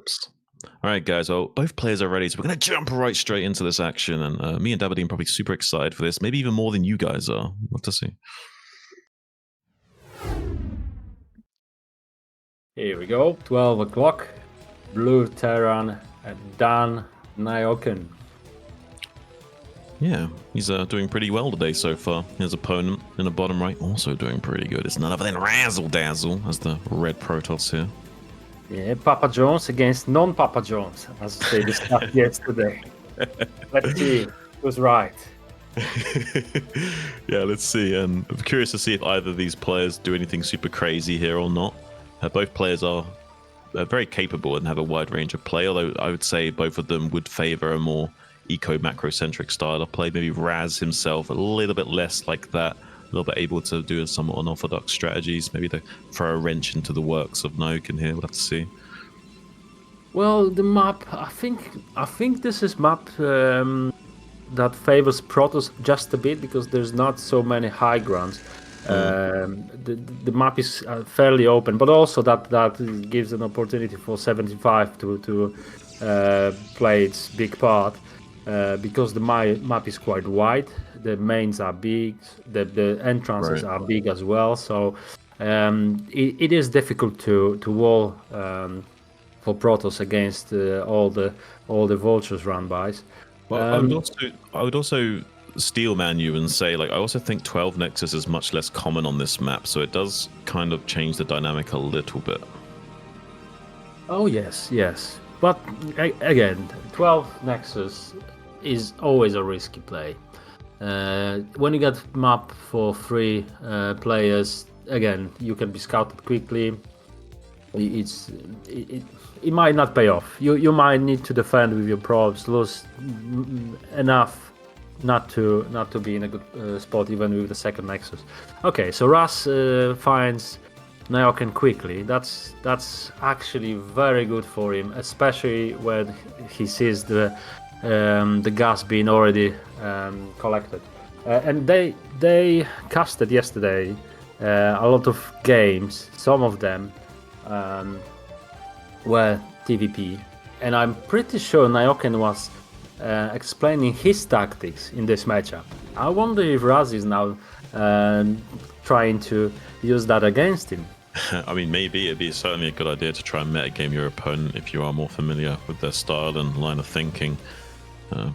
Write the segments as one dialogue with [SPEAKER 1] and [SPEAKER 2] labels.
[SPEAKER 1] Oops. All right, guys. Well, both players are ready, so we're going to jump right straight into this action. And me and DABADEEM probably super excited for this, maybe even more than you guys are. What to see.
[SPEAKER 2] Here we go. 12 o'clock. Blue Terran and Dan Nyoken.
[SPEAKER 1] Yeah, he's doing pretty well today so far. His opponent in the bottom right also doing pretty good. It's none other than Razzle Dazzle as the red Protoss here.
[SPEAKER 2] Yeah, Papa Jones against non-Papa Jones, as they discussed yesterday. Let's see who's right.
[SPEAKER 1] Yeah, let's see. And I'm curious to see if either of these players do anything super crazy here or not. Both players are very capable and have a wide range of play, although I would say both of them would favor a more eco-macro-centric style of play. Maybe Razz himself a little bit less like that, a little bit able to do somewhat unorthodox strategies, maybe to throw a wrench into the works of Nyoken here. We'll have to see.
[SPEAKER 2] Well, the map, I think this is map that favors Protoss just a bit because there's not so many high grounds. The map is fairly open, but also that gives an opportunity for 75 to play its big part because the map is quite wide. The mains are big, the entrances are big as well. So it is difficult to wall for Protoss against all the vultures run bys.
[SPEAKER 1] Well, I would also steelman you and say, like, I also think 12 Nexus is much less common on this map, so it does kind of change the dynamic a little bit.
[SPEAKER 2] Oh yes, but again, 12 Nexus is always a risky play. When you get map for 3 players, again, you can be scouted quickly. It might not pay off. You might need to defend with your probes, lose enough not to be in a good spot even with the second Nexus. Okay, so Razz finds Nyoken quickly. That's actually very good for him, especially when he sees the gas being already collected. And they casted yesterday a lot of games. Some of them were TVP, and I'm pretty sure Nyoken was explaining his tactics in this matchup. I wonder if Razz is now trying to use that against him.
[SPEAKER 1] I mean, maybe it'd be certainly a good idea to try and metagame your opponent if you are more familiar with their style and line of thinking.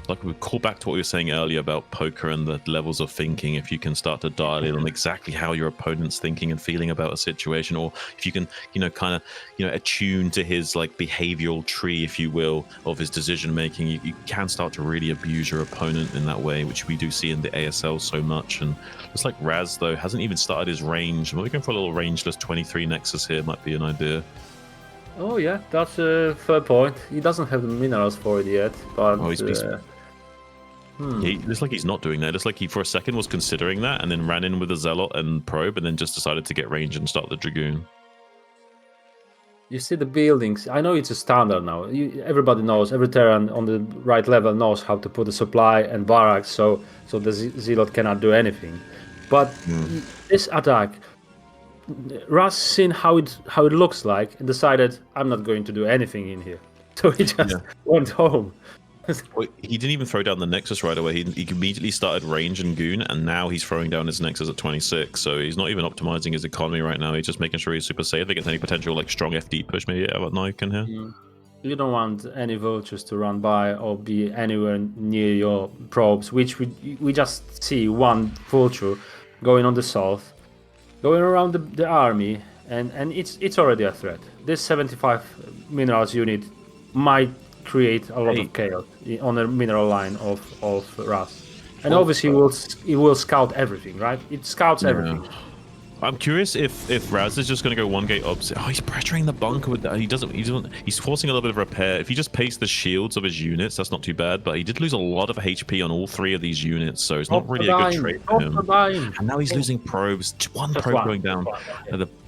[SPEAKER 1] Like we call back to what we were saying earlier about poker and the levels of thinking. If you can start to dial in on exactly how your opponent's thinking and feeling about a situation, or if you can, kind of, attune to his like behavioral tree, if you will, of his decision making, you can start to really abuse your opponent in that way, which we do see in the ASL so much. And just like Razz though hasn't even started his range. We're going for a little rangeless 23 Nexus here. Might be an idea.
[SPEAKER 2] Oh yeah, that's a fair point. He doesn't have the minerals for it yet, but
[SPEAKER 1] it looks like he's not doing that. It looks like he for a second was considering that and then ran in with a Zealot and Probe and then just decided to get range and start the Dragoon.
[SPEAKER 2] You see the buildings. I know it's a standard now. Everybody knows, every Terran on the right level knows how to put a supply and barracks, so the Zealot cannot do anything. But this attack, Razz seen how it looks like and decided, I'm not going to do anything in here. So he just went home.
[SPEAKER 1] Well, he didn't even throw down the Nexus right away. He immediately started range and goon, and now he's throwing down his Nexus at 26. So he's not even optimizing his economy right now. He's just making sure he's super safe against any potential like strong FD push maybe out of Nyoken here.
[SPEAKER 2] You don't want any vultures to run by or be anywhere near your probes, which we just see one vulture going on the south, going around the army, and it's already a threat. This 75 minerals unit might create a lot of chaos on the mineral line of Razz. And obviously it will scout everything, right? It scouts everything.
[SPEAKER 1] I'm curious if Razz is just going to go one gate opposite. Oh, he's pressuring the bunker with that. He's forcing a little bit of repair. If he just pastes the shields of his units, that's not too bad. But he did lose a lot of HP on all 3 of these units, so it's not really a good trade for him. And now he's losing probes. One probe going down.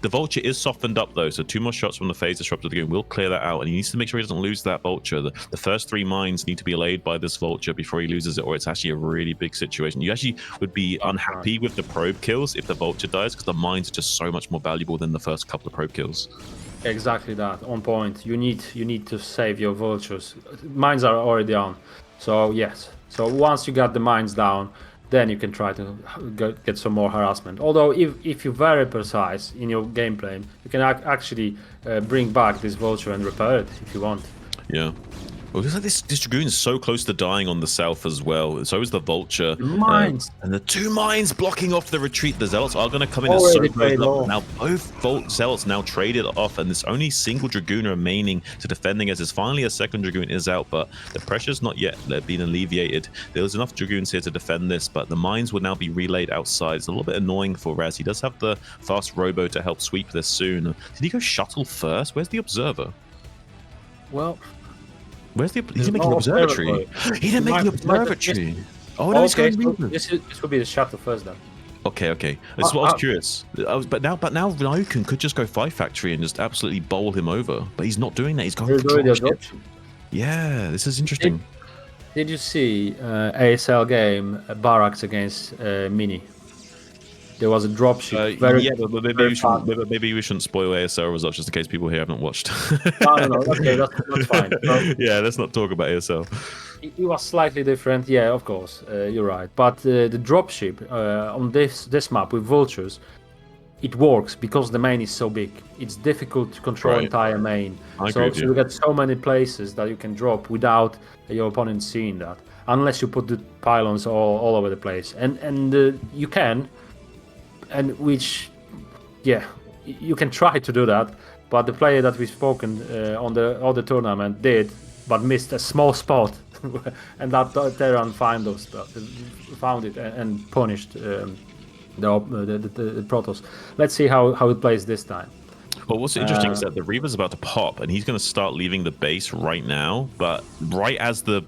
[SPEAKER 1] The Vulture is softened up though, so 2 more shots from the Phase Disruptor again will clear that out, and he needs to make sure he doesn't lose that Vulture. The first 3 mines need to be allayed by this Vulture before he loses it, or it's actually a really big situation. You actually would be unhappy with the probe kills if the Vulture dies, because the mines are just so much more valuable than the first couple of probe kills.
[SPEAKER 2] Exactly that, on point. You need to save your vultures. Mines are already on, so yes. So once you got the mines down, then you can try to get some more harassment. Although if you're very precise in your gameplay, you can actually bring back this vulture and repair it if you want.
[SPEAKER 1] Yeah. Well, it looks like this Dragoon is so close to dying on the south as well. So is the Vulture.
[SPEAKER 2] Mines.
[SPEAKER 1] And the 2 mines blocking off the retreat. The Zealots are going to come in and
[SPEAKER 2] Already
[SPEAKER 1] so close
[SPEAKER 2] paid
[SPEAKER 1] up.
[SPEAKER 2] off.
[SPEAKER 1] Now both Zealots now traded off, and there's only single Dragoon remaining to defending as there's finally a second Dragoon is out, but the pressure's not yet been alleviated. There's enough Dragoons here to defend this, but the mines will now be relayed outside. It's a little bit annoying for Razz. He does have the fast robo to help sweep this soon. Did he go shuttle first? Where's the observer?
[SPEAKER 2] Well,
[SPEAKER 1] where's the? He's making the observatory. He didn't make the observatory. Oh no,
[SPEAKER 2] okay,
[SPEAKER 1] he's going to
[SPEAKER 2] this will be the shuttle first then.
[SPEAKER 1] Okay. This is what I was curious. But now Nyoken could just go 5 factory and just absolutely bowl him over. But he's not doing that. He's going for dropship. Yeah, this is interesting.
[SPEAKER 2] Did you see ASL game Barracks against Mini? There was a dropship.
[SPEAKER 1] Yeah, but maybe we shouldn't spoil ASL results just in case people here haven't watched.
[SPEAKER 2] No. Okay, that's fine. So,
[SPEAKER 1] yeah, let's not talk about ASL.
[SPEAKER 2] It was slightly different. Yeah, of course, you're right. But the dropship on this map with vultures, it works because the main is so big. It's difficult to control entire main. So you get so many places that you can drop without your opponent seeing that, unless you put the pylons all over the place. And you can. And which, yeah, you can try to do that, but the player that we've spoken on the other tournament did, but missed a small spot, and that Terran found it and punished the Protoss. Let's see how it plays this time.
[SPEAKER 1] Well, what's interesting is that the Reaver's about to pop, and he's going to start leaving the base right now. But right as the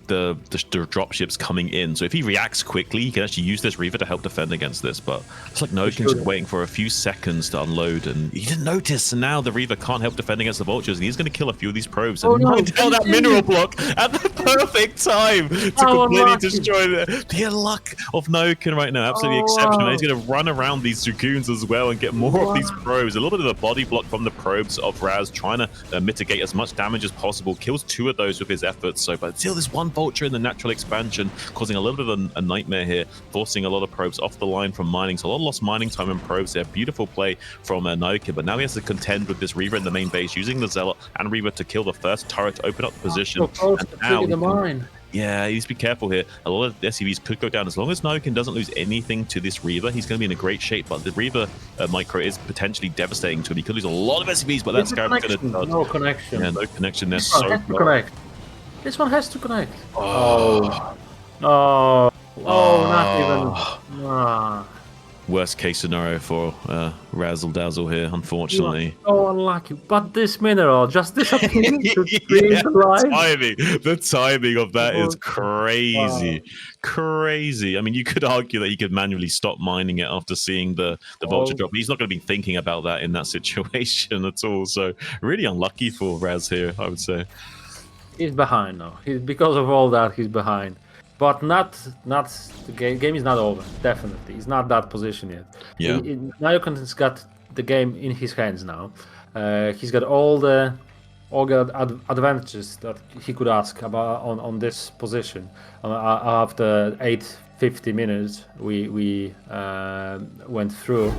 [SPEAKER 1] dropship's coming in, so if he reacts quickly, he can actually use this Reaver to help defend against this. But it's like Nyoken's just waiting for a few seconds to unload, and he didn't notice. And now the Reaver can't help defend against the vultures, and he's going to kill a few of these probes. And down that mineral block at the perfect time to completely destroy the luck of Nyoken right now. Absolutely exceptional. Wow. He's going to run around these Dragoons as well and get more of these probes. A little bit of the body block from the probes of Razz, trying to mitigate as much damage as possible. Kills 2 of those with his efforts. So, but still, there's 1 vulture in the natural expansion, causing a little bit of a nightmare here, forcing a lot of probes off the line from mining. So a lot of lost mining time in probes there. Beautiful play from Nyoken, but now he has to contend with this Reaver in the main base, using the Zealot and Reaver to kill the first turret to open up the position. Yeah, he needs to be careful here. A lot of SCVs could go down. As long as Nyoken doesn't lose anything to this Reaver, he's going to be in a great shape. But the Reaver micro is potentially devastating to him. He could lose a lot of SCVs, but that's going to...
[SPEAKER 2] No connection.
[SPEAKER 1] Yeah, no connection there.
[SPEAKER 2] This one has to connect. This one has to connect. Oh, not even...
[SPEAKER 1] Worst case scenario for Razzle Dazzle here, unfortunately.
[SPEAKER 2] So unlucky. But this mineral just disappeared.
[SPEAKER 1] The timing of that is crazy. Crazy. I mean, you could argue that he could manually stop mining it after seeing the vulture drop. He's not going to be thinking about that in that situation at all. So really unlucky for Razz here, I would say.
[SPEAKER 2] He's behind now. Because of all that, he's behind. But not the game is not over. Definitely, he's not that position yet.
[SPEAKER 1] Yeah.
[SPEAKER 2] Nyoken's got the game in his hands now. He's got all the advantages that he could ask about on this position. After 850 minutes, we went through.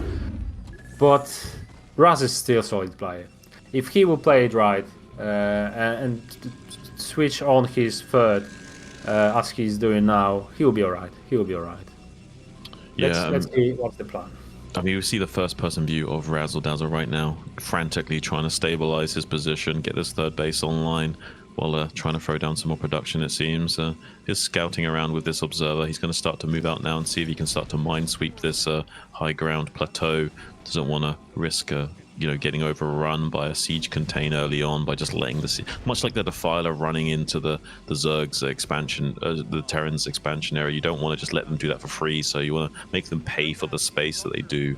[SPEAKER 2] But Razz is still a solid player. If he will play it right and switch on his third. As he's doing now, he'll be alright.
[SPEAKER 1] Yeah,
[SPEAKER 2] let's see what's the plan.
[SPEAKER 1] I mean, we see the first-person view of Razzle Dazzle right now, frantically trying to stabilize his position, get this third base online, while trying to throw down some more production, it seems. He's scouting around with this observer. He's going to start to move out now and see if he can start to minesweep this high ground plateau. Doesn't want to risk getting overrun by a siege contain early on by just letting the much like the Defiler running into the Zerg's expansion, the Terran's expansion area. You don't want to just let them do that for free, so you want to make them pay for the space that they do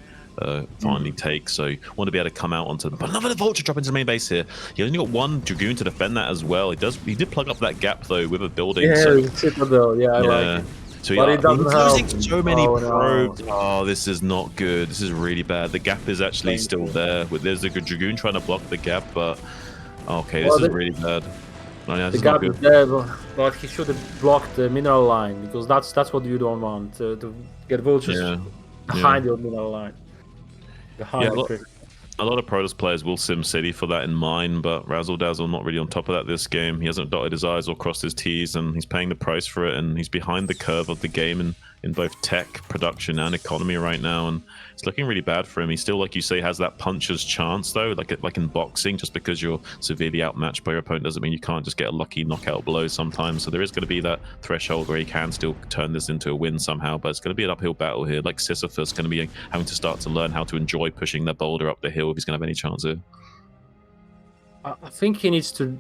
[SPEAKER 1] finally take. So you want to be able to come out onto them. But another vulture drop into the main base here. He only got 1 Dragoon to defend that as well. He did plug up that gap though with a building.
[SPEAKER 2] Yeah,
[SPEAKER 1] so,
[SPEAKER 2] Citadel. Yeah, I like it.
[SPEAKER 1] So
[SPEAKER 2] But
[SPEAKER 1] yeah,
[SPEAKER 2] it doesn't
[SPEAKER 1] he's
[SPEAKER 2] help.
[SPEAKER 1] losing so many
[SPEAKER 2] Oh, no.
[SPEAKER 1] probes. Oh, this is not good. This is really bad. The gap is actually still there. There's a good Dragoon trying to block the gap, but okay, this is really bad. Oh, yeah, this
[SPEAKER 2] The
[SPEAKER 1] is not
[SPEAKER 2] gap
[SPEAKER 1] good.
[SPEAKER 2] is there, but he should have blocked the mineral line, because that's what you don't want, to get vultures behind your mineral line. Behind the crystal.
[SPEAKER 1] A lot of Protoss players will sim City for that in mind, but Razzle Dazzle not really on top of that this game. He hasn't dotted his I's or crossed his T's, and he's paying the price for it, and he's behind the curve of the game in both tech, production, and economy right now, and it's looking really bad for him. He still, like you say, has that puncher's chance, though, like in boxing. Just because you're severely outmatched by your opponent doesn't mean you can't just get a lucky knockout blow sometimes. So there is going to be that threshold where he can still turn this into a win somehow, but it's going to be an uphill battle here. Like Sisyphus going to be having to start to learn how to enjoy pushing the boulder up the hill if he's going to have any chance here.
[SPEAKER 2] I think he needs to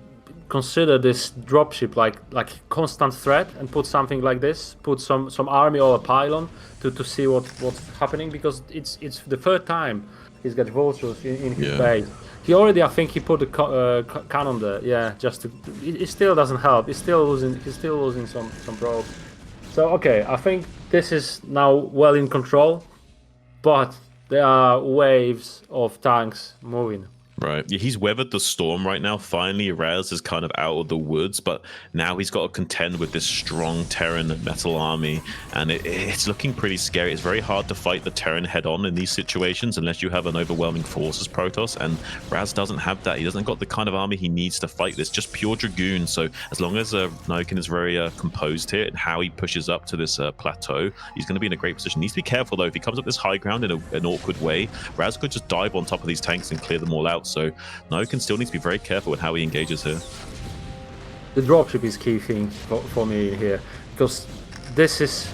[SPEAKER 2] consider this dropship like constant threat, and put something like this, put some army or a pylon to see what's happening, because it's the third time he's got vultures in his base. He already, I think he put a cannon there, just to, it still doesn't help. He's still losing some probes. So okay, I think this is now well in control, but there are waves of tanks moving.
[SPEAKER 1] Right. Yeah, he's weathered the storm right now. Finally, Razz is kind of out of the woods, but now he's got to contend with this strong Terran metal army, and it's looking pretty scary. It's very hard to fight the Terran head-on in these situations unless you have an overwhelming force as Protoss, and Razz doesn't have that. He doesn't got the kind of army he needs to fight this, just pure Dragoon. So as long as Nyoken is very composed here and how he pushes up to this plateau, he's going to be in a great position. He needs to be careful, though. If he comes up this high ground in an awkward way, Razz could just dive on top of these tanks and clear them all out. So Nyoken still needs to be very careful with how he engages here.
[SPEAKER 2] The dropship is key thing for me here, because this is,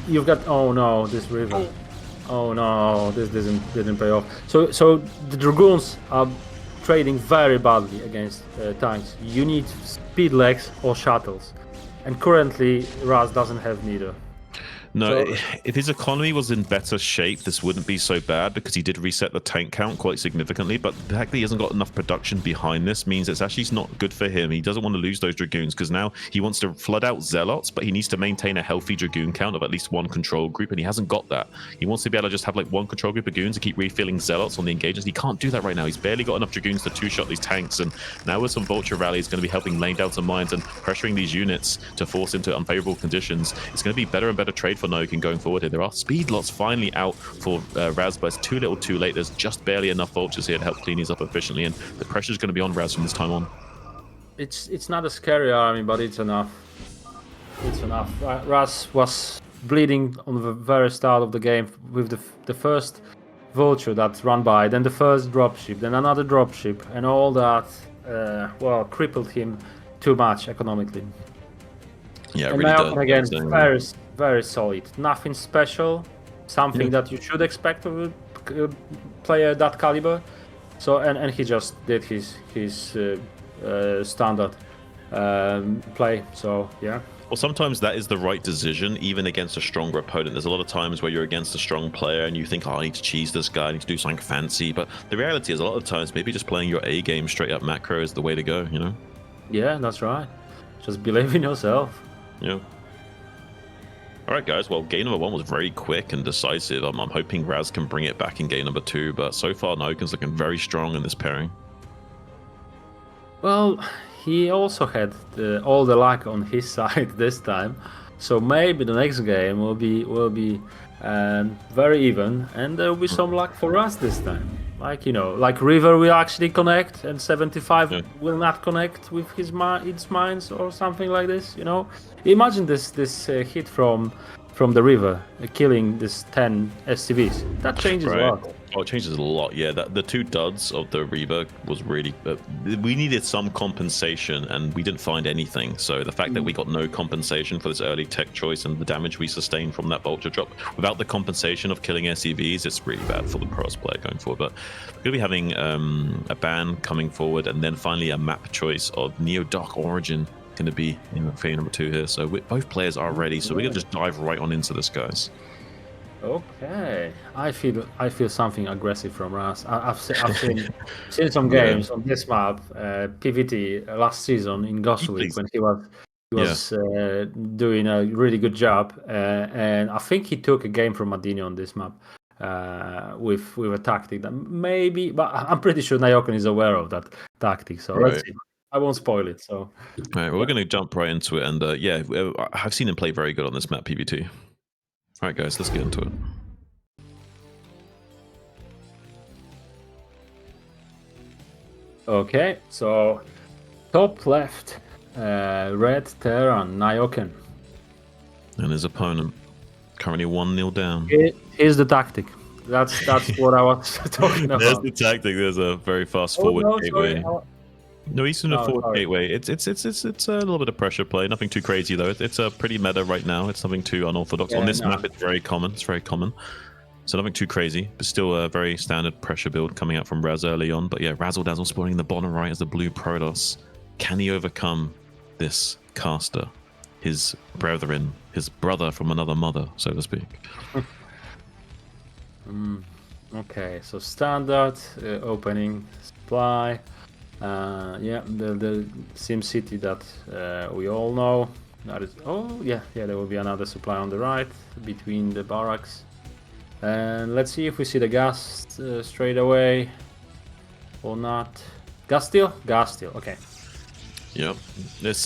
[SPEAKER 2] you've got, oh no, this river. Oh no, this didn't pay off. So the Dragoons are trading very badly against tanks. You need speed legs or shuttles, and currently Razz doesn't have neither.
[SPEAKER 1] No, if his economy was in better shape, this wouldn't be so bad, because he did reset the tank count quite significantly. But the fact that he hasn't got enough production behind this means it's actually not good for him. He doesn't want to lose those Dragoons, because now he wants to flood out Zealots, but he needs to maintain a healthy Dragoon count of at least one control group, and he hasn't got that. He wants to be able to just have like one control group of goons and keep refilling Zealots on the engagements. He can't do that right now. He's barely got enough Dragoons to two-shot these tanks, and now with some Vulture Rally, he's going to be helping laying down some mines and pressuring these units to force into unfavorable conditions. It's going to be better and better trade for Nyoken going forward. There are speed lots finally out for Razz, but it's too little too late. There's just barely enough vultures here to help clean these up efficiently, and the pressure is going to be on Razz from this time on.
[SPEAKER 2] It's not a scary army, but it's enough. It's enough. Razz was bleeding on the very start of the game with the first vulture that ran by, then the first dropship, then another dropship, and all that crippled him too much economically.
[SPEAKER 1] Yeah,
[SPEAKER 2] and
[SPEAKER 1] really
[SPEAKER 2] now again,
[SPEAKER 1] does.
[SPEAKER 2] very solid. Nothing special. Something that you should expect of a player that caliber. So and he just did his standard play. So yeah.
[SPEAKER 1] Well, sometimes that is the right decision, even against a stronger opponent. There's a lot of times where you're against a strong player and you think, oh, I need to cheese this guy, I need to do something fancy. But the reality is, a lot of times, maybe just playing your A game straight up macro is the way to go, you know?
[SPEAKER 2] Yeah, that's right. Just believe in yourself.
[SPEAKER 1] Yeah. All right, guys. Well, game number 1 was very quick and decisive. I'm hoping Razz can bring it back in game number 2, but so far, Nyoken's looking very strong in this pairing.
[SPEAKER 2] Well, he also had all the luck on his side this time, so maybe the next game will be very even, and there will be some luck for us this time. Like, you know, like River will actually connect, and 75 will not connect with its mines or something like this. You know, imagine this hit from the River killing this 10 SCVs. That changes a lot.
[SPEAKER 1] Oh, it changes a lot. Yeah, the 2 duds of the Reaver was really... we needed some compensation, and we didn't find anything. So the fact that we got no compensation for this early tech choice and the damage we sustained from that Vulture drop, without the compensation of killing SCVs, it's really bad for the Protoss player going forward. But we're going to be having a ban coming forward, and then finally a map choice of Neo-Dark Origin going to be phase number 2 here. So both players are ready, so we're going to just dive right on into this, guys.
[SPEAKER 2] Okay, I feel something aggressive from Razz. I've seen some games on this map, PVT last season in Ghost League when he was He was doing a really good job, and I think he took a game from Madini on this map with a tactic that maybe, but I'm pretty sure Nyoken is aware of that tactic. So let's see. I won't spoil it. So,
[SPEAKER 1] all right, we're going to jump right into it, and I've seen him play very good on this map, PvT. All right, guys, let's get into it.
[SPEAKER 2] Okay, so top left, red Terran, Nyoken.
[SPEAKER 1] And his opponent currently 1-0 down.
[SPEAKER 2] Here's the tactic. That's what I was talking about.
[SPEAKER 1] There's the tactic. There's a very fast forward gateway. No, he's in a forward gateway. It's a little bit of pressure play. Nothing too crazy though. It's a pretty meta right now. It's nothing too unorthodox. On this map, it's very common. It's very common. So nothing too crazy, but still a very standard pressure build coming out from Razz early on. But yeah, Razzle Dazzle spawning in the bottom right as the blue Protoss. Can he overcome this caster? His brethren, his brother from another mother, so to speak.
[SPEAKER 2] Okay, so standard opening supply. Yeah, the Sim City that we all know. That is, there will be another supply on the right between the barracks. And let's see if we see the gas straight away or not. Gas steal? Gas steal, okay.
[SPEAKER 1] Yep. It's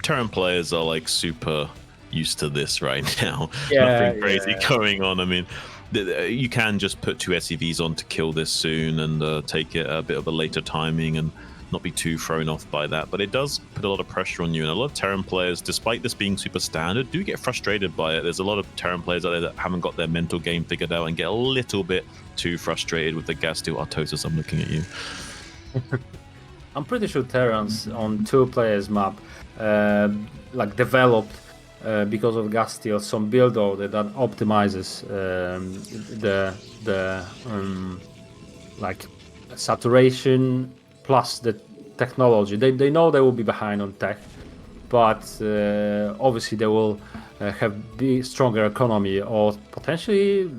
[SPEAKER 1] Terran players are like super used to this right now. Nothing crazy going on. I mean, you can just put 2 SCVs on to kill this soon and take it a bit of a later timing and not be too thrown off by that. But it does put a lot of pressure on you, and a lot of Terran players, despite this being super standard, do get frustrated by it. There's a lot of Terran players out there that haven't got their mental game figured out and get a little bit too frustrated with the gas steal. Artosis, I'm looking at you.
[SPEAKER 2] I'm pretty sure Terrans on 2 players map like developed because of gas steal some build order that optimizes the like saturation plus the technology. They know they will be behind on tech, but obviously they will have stronger economy or potentially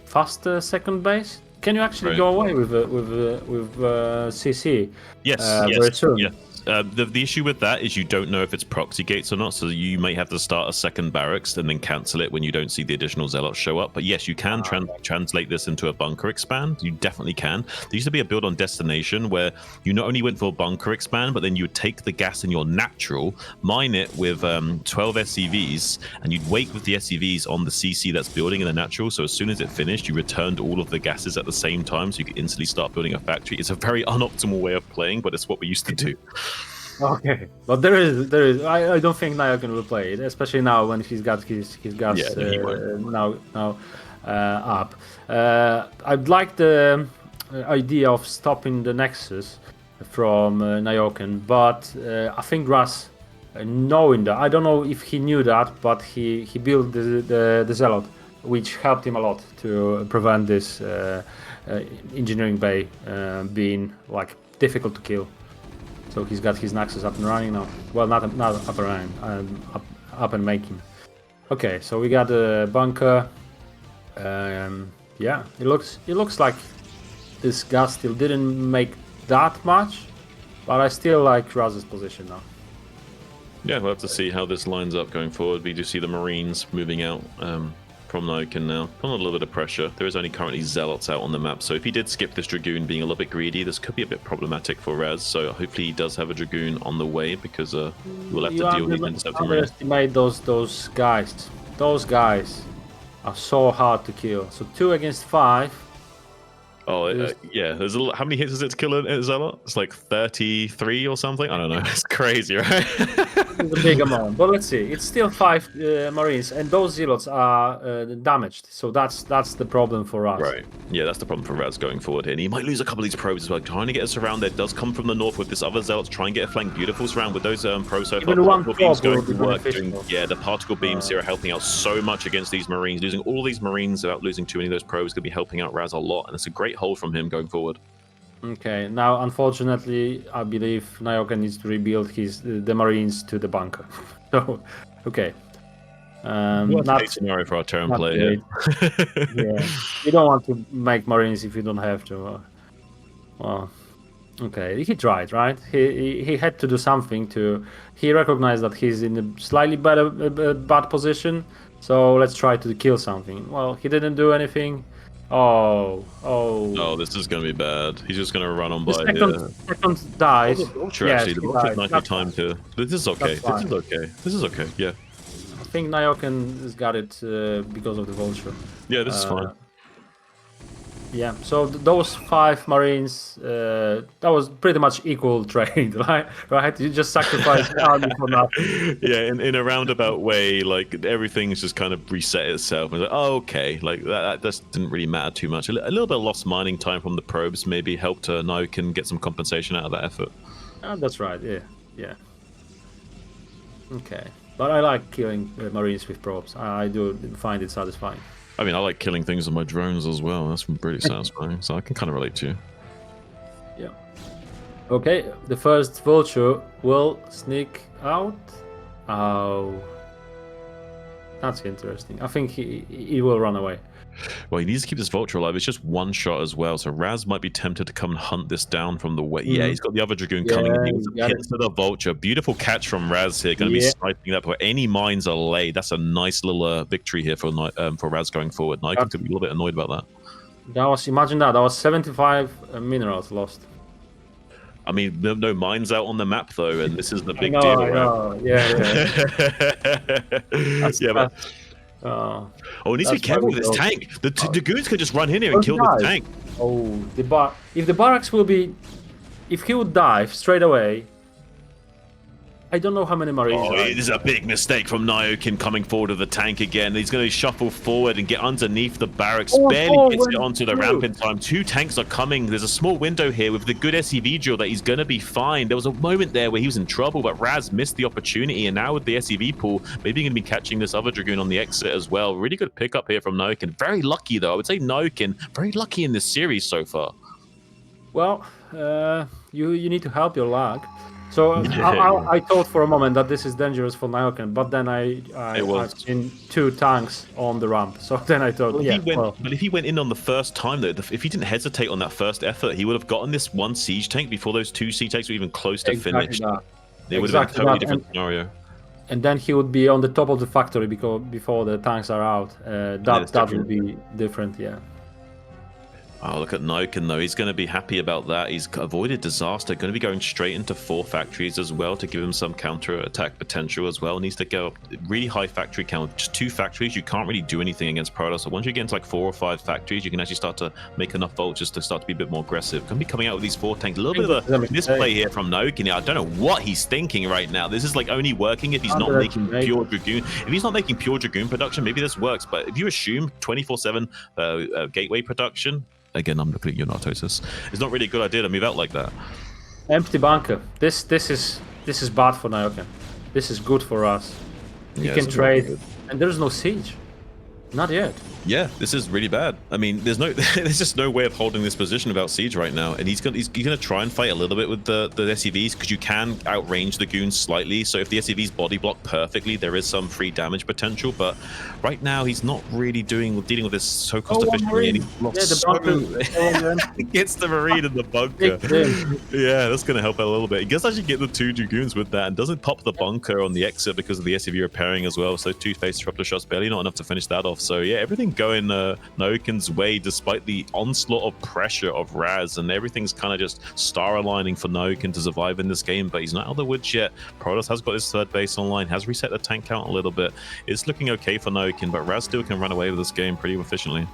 [SPEAKER 2] faster second base. Can you actually go away with CC?
[SPEAKER 1] Yes,
[SPEAKER 2] very soon?
[SPEAKER 1] Yes. The issue with that is you don't know if it's proxy gates or not, so you may have to start a second barracks and then cancel it when you don't see the additional zealots show up. But yes, you can translate this into a bunker expand. You definitely can. There used to be a build on Destination where you not only went for a bunker expand, but then you would take the gas in your natural, mine it with 12 SCVs, and you'd wait with the SCVs on the CC that's building in the natural. So as soon as it finished, you returned all of the gases at the same time, so you could instantly start building a factory. It's a very unoptimal way of playing, but it's what we used to do.
[SPEAKER 2] Okay, but there is. I don't think Nyoken will play it, especially now when he's got his gas now up. I'd like the idea of stopping the Nexus from Nyoken, but I think Razz, knowing that, I don't know if he knew that, but he built the Zealot, which helped him a lot to prevent this engineering bay being like difficult to kill. So he's got his Nexus up and running now. Well, not up and running, up and making. Okay, so we got the bunker. Yeah, it looks like this gas still didn't make that much, but I still like Razz's position now.
[SPEAKER 1] Yeah, we'll have to see how this lines up going forward. We do see the Marines moving out from Nyoken now. Put a little bit of pressure. There is only currently Zealots out on the map, so if he did skip this Dragoon being a little bit greedy, this could be a bit problematic for Razz. So hopefully he does have a Dragoon on the way, because we'll have to deal with these intercepting Marines.
[SPEAKER 2] Underestimate those guys. Those guys are so hard to kill. So 2 against 5.
[SPEAKER 1] Oh, yeah. There's a lot. How many hits is it to kill a Zealot? It's like 33 or something. I don't know. It's crazy, right?
[SPEAKER 2] It's a big amount, but let's see. It's still 5 Marines, and those Zealots are damaged. So that's the problem for us.
[SPEAKER 1] Right. Yeah, that's the problem for Razz going forward here. And he might lose a couple of these probes as well. Trying to get us around there does come from the north with this other Zealots. Try and get a flank. Beautiful surround with those probes so far.
[SPEAKER 2] Even one
[SPEAKER 1] beams going to work. Yeah, the particle beams here are helping out so much against these Marines. Losing all these Marines without losing too many of those probes could be helping out Razz a lot. And it's a great hold from him going forward.
[SPEAKER 2] Okay, now unfortunately, I believe Nyoken needs to rebuild the Marines to the bunker. So, okay.
[SPEAKER 1] Not a scenario for our Terran player.
[SPEAKER 2] Yeah, you don't want to make Marines if you don't have to. Well, Okay, he tried, right? He had to do something to. He recognized that he's in a slightly bad position. So let's try to kill something. Well, he didn't do anything. Oh.
[SPEAKER 1] Oh, this is gonna be bad. He's just gonna run on
[SPEAKER 2] The
[SPEAKER 1] by here.
[SPEAKER 2] second dies.
[SPEAKER 1] Oh, the vulture,
[SPEAKER 2] Yes,
[SPEAKER 1] actually. The
[SPEAKER 2] he
[SPEAKER 1] vulture
[SPEAKER 2] died.
[SPEAKER 1] nicely timed here. This is okay.
[SPEAKER 2] That's fine.
[SPEAKER 1] This is okay. This is okay. Yeah.
[SPEAKER 2] I think Nyoken has got it because of the vulture.
[SPEAKER 1] Yeah, this is fine.
[SPEAKER 2] Yeah, so those 5 Marines, that was pretty much equal trade, right? Right? You just sacrificed the army for nothing.
[SPEAKER 1] Yeah, in a roundabout way, like everything's just kind of reset itself. It's like, oh, okay, like that just didn't really matter too much. A little bit of lost mining time from the probes maybe helped Nyoken get some compensation out of that effort.
[SPEAKER 2] That's right, yeah. Okay, but I like killing Marines with probes. I do find it satisfying.
[SPEAKER 1] I mean, I like killing things with my drones as well. That's pretty satisfying, so I can kind of relate to you.
[SPEAKER 2] Yeah. Okay, the first vulture will sneak out. Oh, that's interesting. I think he will run away.
[SPEAKER 1] Well, he needs to keep this vulture alive. It's just one shot as well, so Razz might be tempted to come and hunt this down from the way. Yeah, he's got the other Dragoon coming in. He wants to hit to the vulture. Beautiful catch from Razz here. Going to be sniping that, but any mines are laid. That's a nice little victory here for Razz going forward. Nyoken could be a little bit annoyed about that.
[SPEAKER 2] Imagine that. That was 75 minerals lost.
[SPEAKER 1] I mean, no mines out on the map though, and this is the big deal,
[SPEAKER 2] I know.
[SPEAKER 1] Yeah. But oh, he needs to be careful with this tank. The Dragoons could just run in here and kill this tank.
[SPEAKER 2] Oh, if the barracks will be, if he would dive straight away, I don't know how many Marines.
[SPEAKER 1] Oh, it is a big mistake from Nyoken coming forward of the tank again. He's going to shuffle forward and get underneath the barracks. Barely gets it onto the ramp in time. 2 tanks are coming. There's a small window here with the good SEV drill that he's going to be fine. There was a moment there where he was in trouble, but Razz missed the opportunity. And now with the SEV pool, maybe he's going to be catching this other Dragoon on the exit as well. Really good pickup here from Nyoken. Very lucky, though. I would say Nyoken, very lucky in this series so far.
[SPEAKER 2] Well, you need to help your luck. So I thought for a moment that this is dangerous for Nyoken, but then I've seen 2 tanks on the ramp. So then I thought,
[SPEAKER 1] but if he went in on the first time, though, if he didn't hesitate on that first effort, he would have gotten this 1 siege tank before those 2 siege tanks were even close to finished. It would have been a totally different scenario.
[SPEAKER 2] And then he would be on the top of the factory before the tanks are out. That would be different, yeah.
[SPEAKER 1] Oh, look at Nyoken, though. He's going to be happy about that. He's avoided disaster. Going to be going straight into 4 factories as well to give him some counter-attack potential as well. Needs to go really high factory count. Just 2 factories, you can't really do anything against Protoss. So once you get into like 4 or 5 factories, you can actually start to make enough vultures to start to be a bit more aggressive. Going to be coming out with these 4 tanks. A little bit of a misplay here from Nyoken. I don't know what he's thinking right now. This is like only working if he's not making pure Dragoon. If he's not making pure Dragoon production, maybe this works. But if you assume 24/7 gateway production, again, I'm looking at you, Nartosis. It's not really a good idea to move out like that.
[SPEAKER 2] Empty bunker. This is bad for Nyoken. This is good for us. He can trade, and there's no siege. Not yet.
[SPEAKER 1] Yeah, this is really bad. I mean, there's just no way of holding this position without siege right now. And he's gonna try and fight a little bit with the SEVs because you can outrange the goons slightly. So if the SEVs body block perfectly, there is some free damage potential. But right now, he's not really dealing with this so cost efficiently. And he's lost he gets the Marine in the bunker. Yeah, that's gonna help out a little bit. He does actually get the 2 Dragoons with that and doesn't pop the bunker on the exit because of the SEV repairing as well. So 2 phase disruptor shots, barely not enough to finish that off. So yeah, everything going Nyoken's way despite the onslaught of pressure of Razz, and everything's kind of just star aligning for Nyoken to survive in this game, but he's not out of the woods yet. Protoss has got his 3rd base online, has reset the tank count a little bit. It's looking okay for Nyoken, but Razz still can run away with this game pretty efficiently.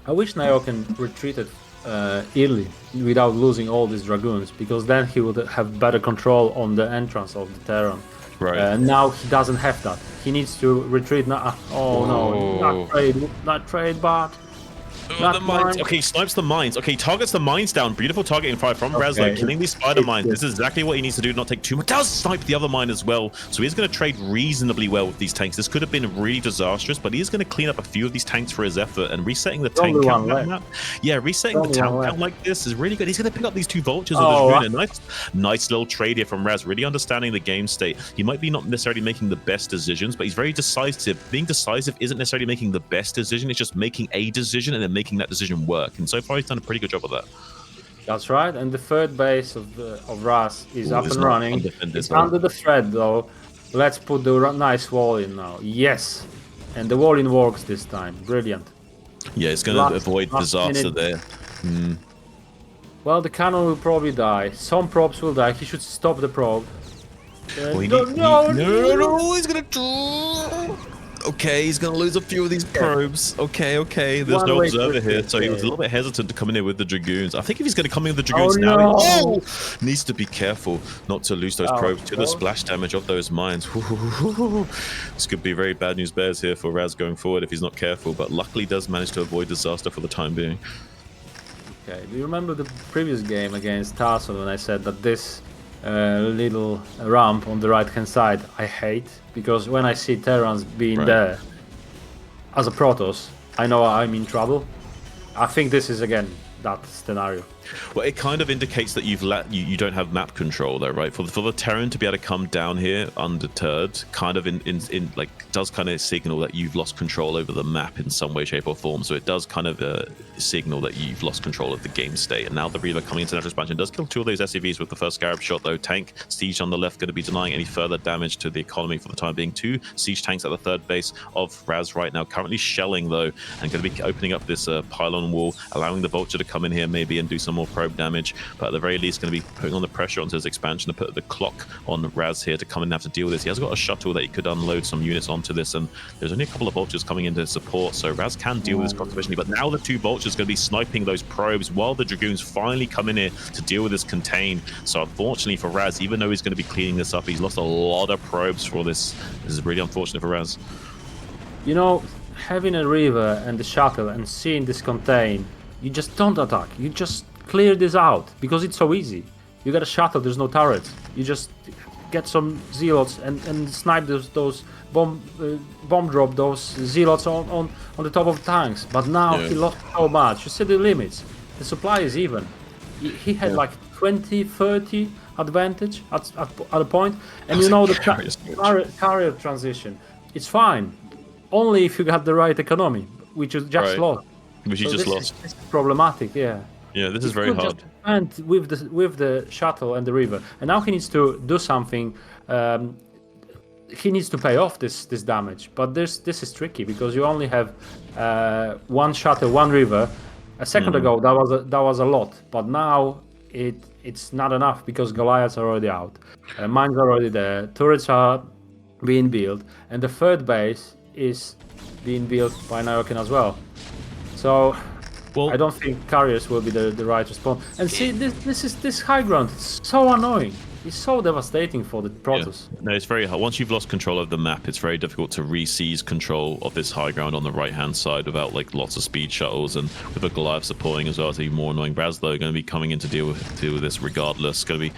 [SPEAKER 2] I wish Nyoken retreated early without losing all these Dragoons, because then he would have better control on the entrance of the Terran.
[SPEAKER 1] Right.
[SPEAKER 2] Now he doesn't have that. He needs to retreat now. Oh no, not trade, but
[SPEAKER 1] the mines. Okay, snipes the mines. Okay, targets the mines down. Beautiful targeting fire from Razz, killing these spider mines. This is exactly what he needs to do, not take too much. Does snipe the other mine as well. So he's going to trade reasonably well with these tanks. This could have been really disastrous, but he is going to clean up a few of these tanks for his effort, and resetting the tank count map. Yeah, resetting the tank count like this is really good. He's going to pick up these 2 vultures with a nice little trade here from Razz, really understanding the game state. He might be not necessarily making the best decisions, but he's very decisive. Being decisive isn't necessarily making the best decision. It's just making a decision and then making that decision work. And so far, he's done a pretty good job of that.
[SPEAKER 2] That's right. And the third base of Razz is
[SPEAKER 1] Ooh,
[SPEAKER 2] up
[SPEAKER 1] it's
[SPEAKER 2] and
[SPEAKER 1] not
[SPEAKER 2] running.
[SPEAKER 1] undefended,
[SPEAKER 2] It's
[SPEAKER 1] though.
[SPEAKER 2] under the thread though. Let's put the nice wall in now. Yes, and the wall in works this time. Brilliant.
[SPEAKER 1] Yeah, it's going to avoid
[SPEAKER 2] Last
[SPEAKER 1] disaster
[SPEAKER 2] minute.
[SPEAKER 1] there.
[SPEAKER 2] Well, the cannon will probably die. Some probes will die. He should stop the probe.
[SPEAKER 1] Well,
[SPEAKER 2] No,
[SPEAKER 1] he's gonna. Okay, he's gonna lose a few of these probes. Okay. There's
[SPEAKER 2] One
[SPEAKER 1] no
[SPEAKER 2] way
[SPEAKER 1] observer
[SPEAKER 2] to
[SPEAKER 1] here,
[SPEAKER 2] escape,
[SPEAKER 1] so he was a
[SPEAKER 2] yeah.
[SPEAKER 1] little bit hesitant to come in here with the dragoons. I think if he's gonna come in with the dragoons now,
[SPEAKER 2] no.
[SPEAKER 1] he needs to be careful not to lose those
[SPEAKER 2] Oh,
[SPEAKER 1] probes to the
[SPEAKER 2] no.
[SPEAKER 1] splash damage of those mines. This could be very bad news bears here for Razz going forward if he's not careful, but luckily does manage to avoid disaster for the time being.
[SPEAKER 2] Okay, do you remember the previous game against Tarson when I said that this little ramp on the right hand side I hate? Because when I see Terrans being
[SPEAKER 1] Right.
[SPEAKER 2] there as a Protoss, I know I'm in trouble. I think this is again that scenario.
[SPEAKER 1] Well, it kind of indicates that you don't have map control though, right? For the Terran to be able to come down here undeterred, kind of in like does kind of signal that you've lost control over the map in some way, shape, or form. So it does kind of signal that you've lost control of the game state. And now the Reaver coming into natural expansion does kill 2 of those SCVs with the first Scarab shot though. Tank Siege on the left going to be denying any further damage to the economy for the time being. 2 Siege tanks at the third base of Razz right now, currently shelling though, and going to be opening up this pylon wall, allowing the Vulture to come in here maybe and do some more probe damage, but at the very least going to be putting on the pressure onto his expansion to put the clock on Razz here to come in and have to deal with this. He has got a shuttle that he could unload some units onto this, and there's only a couple of Vultures coming into support, so Razz can deal with this clock efficiently, but now the 2 Vultures going to be sniping those probes while the Dragoons finally come in here to deal with this contain. So unfortunately for Razz, even though he's going to be cleaning this up, he's lost a lot of probes for this. This is really unfortunate for Razz.
[SPEAKER 2] You know, having a Reaver and the shuttle and seeing this contain, you just don't attack. You just clear this out because it's so easy. You got a shuttle, there's no turrets. You just get some zealots and snipe those bomb drop those zealots on the top of tanks. But now he lost so much. You see the limits. The supply is even. He had like 20, 30 advantage at a point, and you know the carrier transition. It's fine, only if you got the right economy, which you just lost.
[SPEAKER 1] Which you just lost.
[SPEAKER 2] This is problematic, yeah.
[SPEAKER 1] Yeah, this is very hard.
[SPEAKER 2] And with the shuttle and the Reaver, and now he needs to do something. He needs to pay off this damage, but this is tricky because you only have 1 shuttle, 1 Reaver. A second ago that was a lot, but now it's not enough because Goliaths are already out, mines are already there, turrets are being built, and the third base is being built by Nyoken as well. So I don't think carriers will be the right response. And see, this high ground is so annoying. It's so devastating for the Protoss.
[SPEAKER 1] Yeah. No, it's very hard. Once you've lost control of the map, it's very difficult to re-seize control of this high ground on the right-hand side without like lots of speed shuttles, and with a Goliath supporting as well. It's even more annoying. Razz though going to be coming in to deal with this regardless. Going to be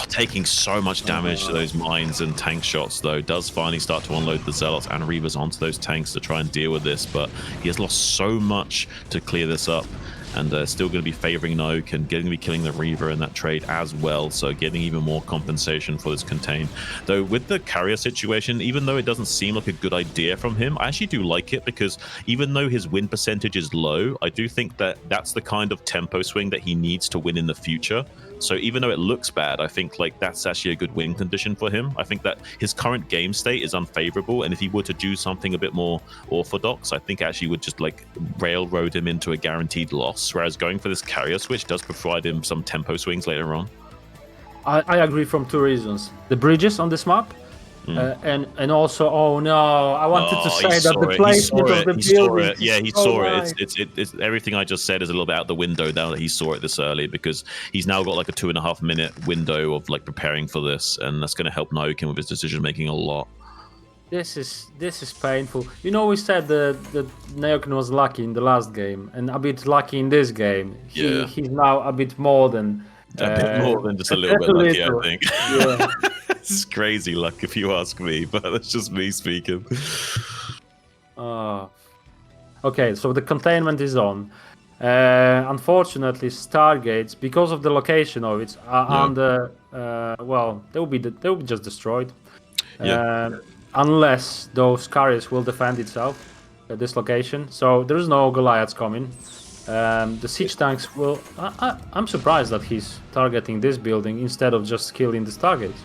[SPEAKER 1] taking so much damage to those mines and tank shots though. Does finally start to unload the Zealots and Reavers onto those tanks to try and deal with this, but he has lost so much to clear this up. And still going to be favoring Nyoken and getting to be killing the Reaver in that trade as well, so getting even more compensation for this contain. Though with the carrier situation, even though it doesn't seem like a good idea from him, I actually do like it, because even though his win percentage is low, I do think that that's the kind of tempo swing that he needs to win in the future. So even though it looks bad, I think like that's actually a good win condition for him. I think that his current game state is unfavorable, and if he were to do something a bit more orthodox, I think actually would just like railroad him into a guaranteed loss, whereas going for this carrier switch does provide him some tempo swings later on.
[SPEAKER 2] I agree from 2 reasons. The bridges on this map, and also, oh no, I wanted to say that the placement of the building.
[SPEAKER 1] Yeah, he saw it. It's everything I just said is a little bit out the window now that he saw it this early, because he's now got like a 2.5 minute window of like preparing for this, and that's going to help Nyoken with his decision making a lot.
[SPEAKER 2] This is painful. You know, we said that Nyoken was lucky in the last game, and a bit lucky in this game. He's now a bit more than
[SPEAKER 1] just a little bit lucky, I think.
[SPEAKER 2] Yeah.
[SPEAKER 1] This is crazy luck if you ask me, but that's just me speaking.
[SPEAKER 2] Okay, so the containment is on. Unfortunately, Stargates, because of the location of it, are under. Well, they will be just destroyed. Unless those carriers will defend itself at this location. So there's no Goliaths coming. The siege tanks will. I'm surprised that he's targeting this building instead of just killing the Stargates.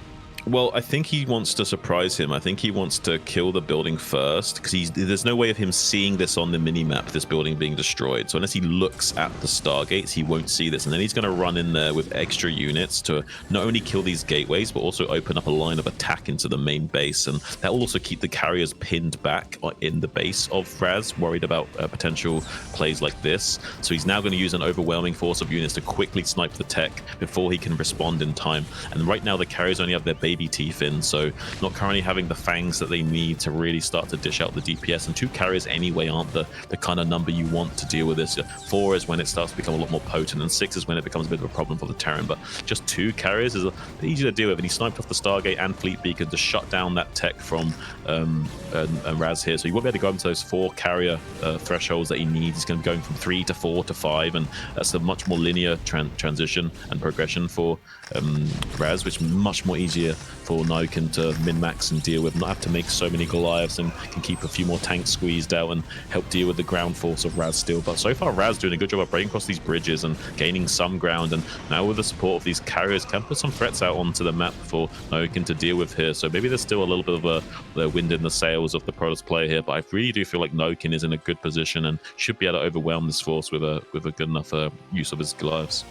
[SPEAKER 1] Well, I think he wants to surprise him. I think he wants to kill the building first, because there's no way of him seeing this on the mini-map, this building being destroyed. So unless he looks at the Stargates, he won't see this. And then he's going to run in there with extra units to not only kill these gateways, but also open up a line of attack into the main base. And that will also keep the carriers pinned back in the base of Razz, worried about potential plays like this. So he's now going to use an overwhelming force of units to quickly snipe the tech before he can respond in time. And right now, the carriers only have their baby teeth in, so not currently having the fangs that they need to really start to dish out the DPS. And 2 carriers anyway aren't the kind of number you want to deal with this. 4 is when it starts to become a lot more potent, and 6 is when it becomes a bit of a problem for the Terran. But just 2 carriers is easy to deal with, and he sniped off the Stargate and Fleet Beacon to shut down that tech from Razz here. So he won't be able to go into those 4 carrier thresholds that he needs. He's going to be going from 3 to 4 to 5, and that's a much more linear transition and progression for Razz, which is much more easier for Nyoken to min-max and deal with, not have to make so many Goliaths, and can keep a few more tanks squeezed out and help deal with the ground force of Razz still. But so far, Razz doing a good job of breaking across these bridges and gaining some ground, and now with the support of these carriers, can put some threats out onto the map for Nyoken to deal with here. So maybe there's still a little bit of the wind in the sails of the Protoss player here, but I really do feel like Nyoken is in a good position and should be able to overwhelm this force with a good enough use of his Goliaths.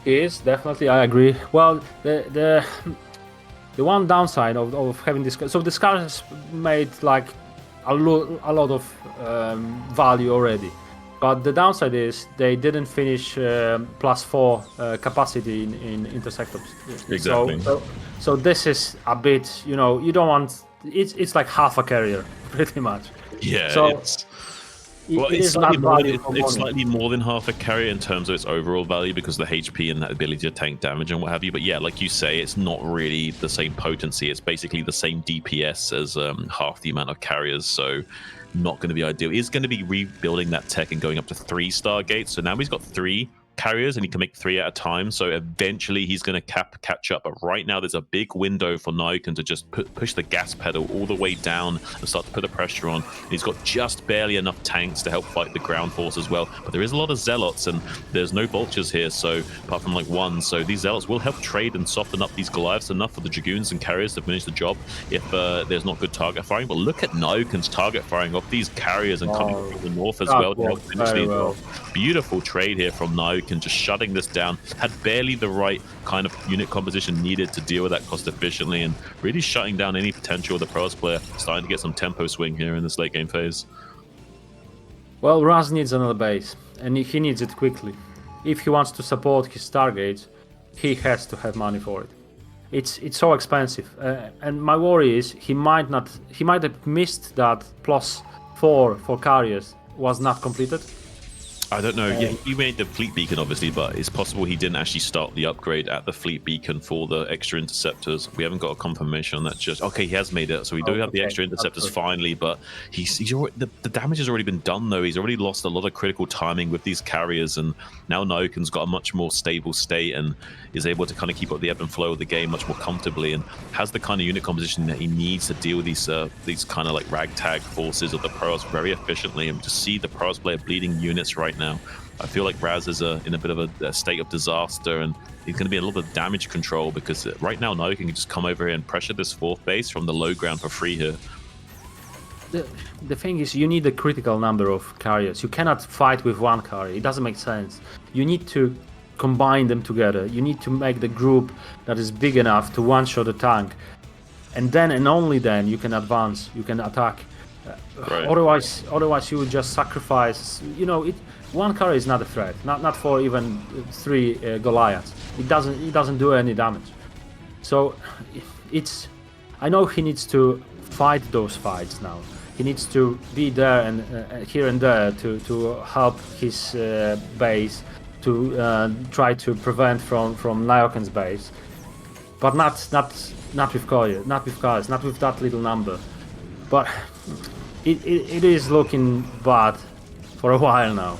[SPEAKER 2] He is, definitely, I agree. Well, the one downside of having this, so the Scars made like a lot of value already, but the downside is they didn't finish +4 capacity in intersectors.
[SPEAKER 1] Exactly.
[SPEAKER 2] So this is a bit, you don't want, it's like half a carrier pretty much.
[SPEAKER 1] Yeah.
[SPEAKER 2] So
[SPEAKER 1] it's slightly more than half a carrier in terms of its overall value, because of the HP and that ability to tank damage and what have you. But yeah, like you say, it's not really the same potency. It's basically the same DPS as half the amount of carriers. So not going to be ideal. He's going to be rebuilding that tech and going up to 3 Stargates. So now he's got 3 carriers and he can make 3 at a time, so eventually he's going to catch up. But right now there's a big window for Nyoken to just push the gas pedal all the way down and start to put the pressure on. And he's got just barely enough tanks to help fight the ground force as well, but there is a lot of zealots and there's no vultures here, so apart from like 1, so these zealots will help trade and soften up these Goliaths enough for the Dragoons and carriers to finish the job if there's not good target firing. But look at Nyoken's target firing off these carriers and coming from the north as well to help finish these. Well. Beautiful trade here from Nyoken, just shutting this down. Had barely the right kind of unit composition needed to deal with that cost efficiently, and really shutting down any potential of the Protoss player, starting to get some tempo swing here in this late game phase.
[SPEAKER 2] Well, Razz needs another base, and he needs it quickly. If he wants to support his Stargates, he has to have money for it. It's so expensive, and my worry is he might have missed that +4 for carriers was not completed.
[SPEAKER 1] I don't know. Yeah, he made the Fleet Beacon, obviously, but it's possible he didn't actually start the upgrade at the Fleet Beacon for the extra interceptors. We haven't got a confirmation on that just. Okay, he has made it, so we do have the extra interceptors finally, but he's already, the damage has already been done, though. He's already lost a lot of critical timing with these carriers, and now Nyoken's got a much more stable state and is able to kind of keep up the ebb and flow of the game much more comfortably, and has the kind of unit composition that he needs to deal with these kind of like ragtag forces of the Protoss very efficiently. And to see the Protoss player bleeding units right now, I feel like Razz is in a bit of a state of disaster, and he's going to be a little bit of damage control, because right now Nyoken can just come over here and pressure this 4th base from the low ground for free here.
[SPEAKER 2] The thing is, you need a critical number of carriers. You cannot fight with 1 carrier. It doesn't make sense. You need to combine them together. You need to make the group that is big enough to one-shot a tank, and then and only then you can advance. You can attack. Right. Otherwise, you would just sacrifice. 1 carrier is not a threat. Not for even 3 Goliaths. It doesn't do any damage. So I know he needs to fight those fights now. He needs to be there and here and there to help his base, to try to prevent from Nyoken's base, but not with carriers, not with that little number. But it is looking bad for a while now.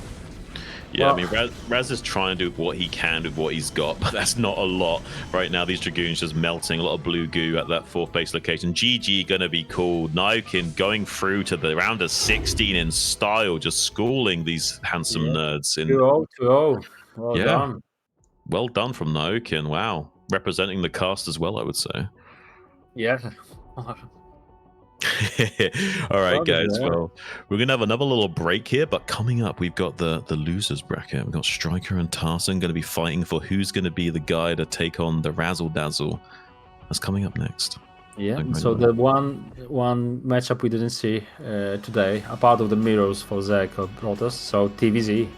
[SPEAKER 1] Yeah,
[SPEAKER 2] Well,
[SPEAKER 1] I mean, Razz is trying to do what he can with what he's got, but that's not a lot right now. These Dragoons just melting, a lot of blue goo at that 4th base location. GG gonna be called. Nyoken going through to the round of 16 in style, just schooling these handsome nerds.
[SPEAKER 2] 2-0, 2-0. Well
[SPEAKER 1] Yeah,
[SPEAKER 2] done.
[SPEAKER 1] well done from Nyoken. Wow, representing the cast as well, I would say.
[SPEAKER 2] Yeah.
[SPEAKER 1] All right,
[SPEAKER 2] Well,
[SPEAKER 1] guys.
[SPEAKER 2] yeah.
[SPEAKER 1] Well, we're gonna have another little break here, but coming up, we've got the losers bracket. We've got StRyKeR and Tarson going to be fighting for who's going to be the guy to take on the Razzle Dazzle. That's coming up next.
[SPEAKER 2] Yeah. So the one matchup we didn't see today, a part of the mirrors for ZZZero Protoss. So TVZ